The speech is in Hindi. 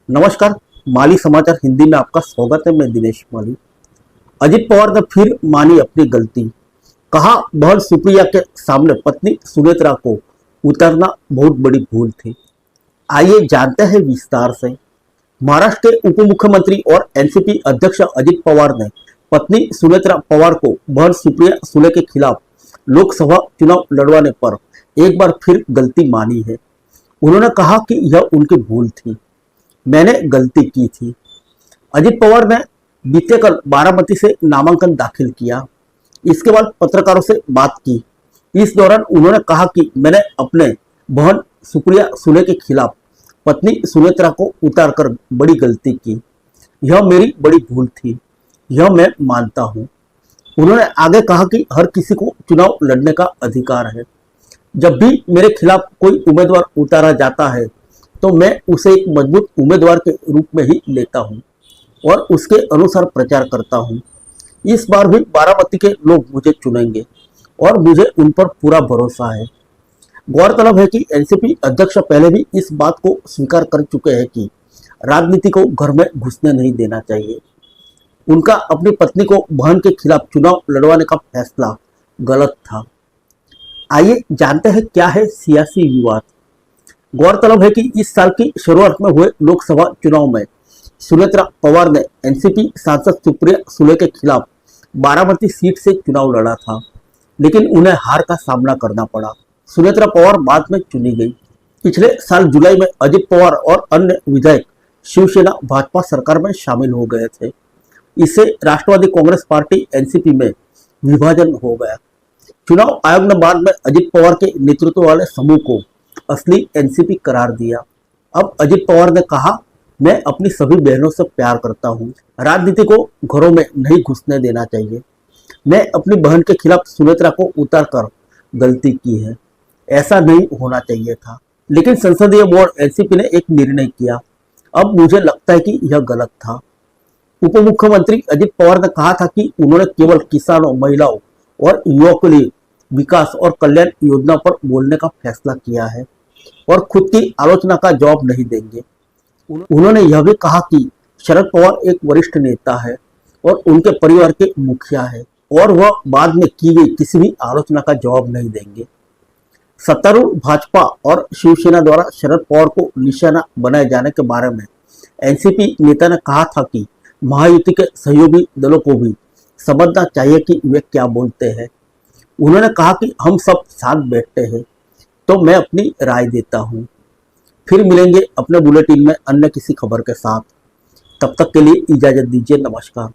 नमस्कार। माली समाचार हिंदी में आपका स्वागत है। मैं दिनेश माली। अजित पवार ने फिर मानी अपनी गलती। कहा, बहन सुप्रिया के सामने पत्नी सुनेत्रा को उतारना बहुत बड़ी भूल थी। आइए जानते हैं विस्तार से। महाराष्ट्र के उप मुख्यमंत्री और एनसीपी अध्यक्ष अजित पवार ने पत्नी सुनेत्रा पवार को बहन सुप्रिया सुले के खिलाफ लोकसभा चुनाव लड़वाने पर एक बार फिर गलती मानी है। उन्होंने कहा कि यह उनकी भूल थी, मैंने गलती की थी। अजित पवार ने बीते कल बारामती से नामांकन दाखिल किया। इसके बाद पत्रकारों से बात की। इस दौरान उन्होंने कहा कि मैंने अपने बहन सुप्रिया सुले के खिलाफ पत्नी सुनेत्रा को उतारकर बड़ी गलती की। यह मेरी बड़ी भूल थी, यह मैं मानता हूं। उन्होंने आगे कहा कि हर किसी को चुनाव लड़ने का अधिकार है। जब भी मेरे खिलाफ कोई उम्मीदवार उतारा जाता है तो मैं उसे एक मजबूत उम्मीदवार के रूप में ही लेता हूं और उसके अनुसार प्रचार करता हूं। इस बार भी बारामती के लोग मुझे चुनेंगे और मुझे उन पर पूरा भरोसा है। गौरतलब है कि एनसीपी अध्यक्ष पहले भी इस बात को स्वीकार कर चुके हैं कि राजनीति को घर में घुसने नहीं देना चाहिए। उनका अपनी पत्नी को बहन के खिलाफ चुनाव लड़वाने का फैसला गलत था। आइए जानते हैं क्या है सियासी विवाद। गौरतलब है कि इस साल की शुरुआत में हुए लोकसभा चुनाव में सुनेत्रा पवार ने एनसीपी सांसद सुप्रिया सुले के खिलाफ बारामती सीट से चुनाव लड़ा था, लेकिन उन्हें हार का सामना करना पड़ा। सुनेत्रा पवार बाद में चुनी गई। पिछले साल जुलाई में अजित पवार और अन्य विधायक शिवसेना भाजपा सरकार में शामिल हो गए थे। इससे राष्ट्रवादी कांग्रेस पार्टी एनसीपी में विभाजन हो गया। चुनाव आयोग ने बाद में अजित पवार के नेतृत्व वाले समूह को असली एनसीपी करार दिया। अब अजित पवार ने कहा, मैं अपनी सभी बहनों से प्यार करता हूं, राजनीति को घरों में नहीं घुसने देना चाहिए। मैं अपनी बहन के खिलाफ सुनेत्रा को उतारकर गलती की है, ऐसा नहीं होना चाहिए था। लेकिन संसदीय बोर्ड एनसीपी ने एक निर्णय किया। अब मुझे लगता है कि यह गलत था। उप मुख्यमंत्री अजित पवार ने कहा था कि उन्होंने केवल किसानों, महिलाओं और युवाओं के लिए विकास और कल्याण योजना पर बोलने का फैसला किया है और खुद की आलोचना का जवाब नहीं देंगे। उन्होंने यह भी कहा कि शरद पवार एक वरिष्ठ नेता है और उनके परिवार के मुखिया है और वह बाद में की गई किसी भी आलोचना का जवाब नहीं देंगे। सत्तारूढ़ भाजपा और शिवसेना द्वारा शरद पवार को निशाना बनाए जाने के बारे में एनसीपी नेता ने कहा था कि महायुति के सहयोगी दलों को भी समझना चाहिए कि वे क्या बोलते हैं। उन्होंने कहा कि हम सब साथ बैठते हैं तो मैं अपनी राय देता हूं। फिर मिलेंगे अपने बुलेटिन में अन्य किसी खबर के साथ। तब तक के लिए इजाजत दीजिए। नमस्कार।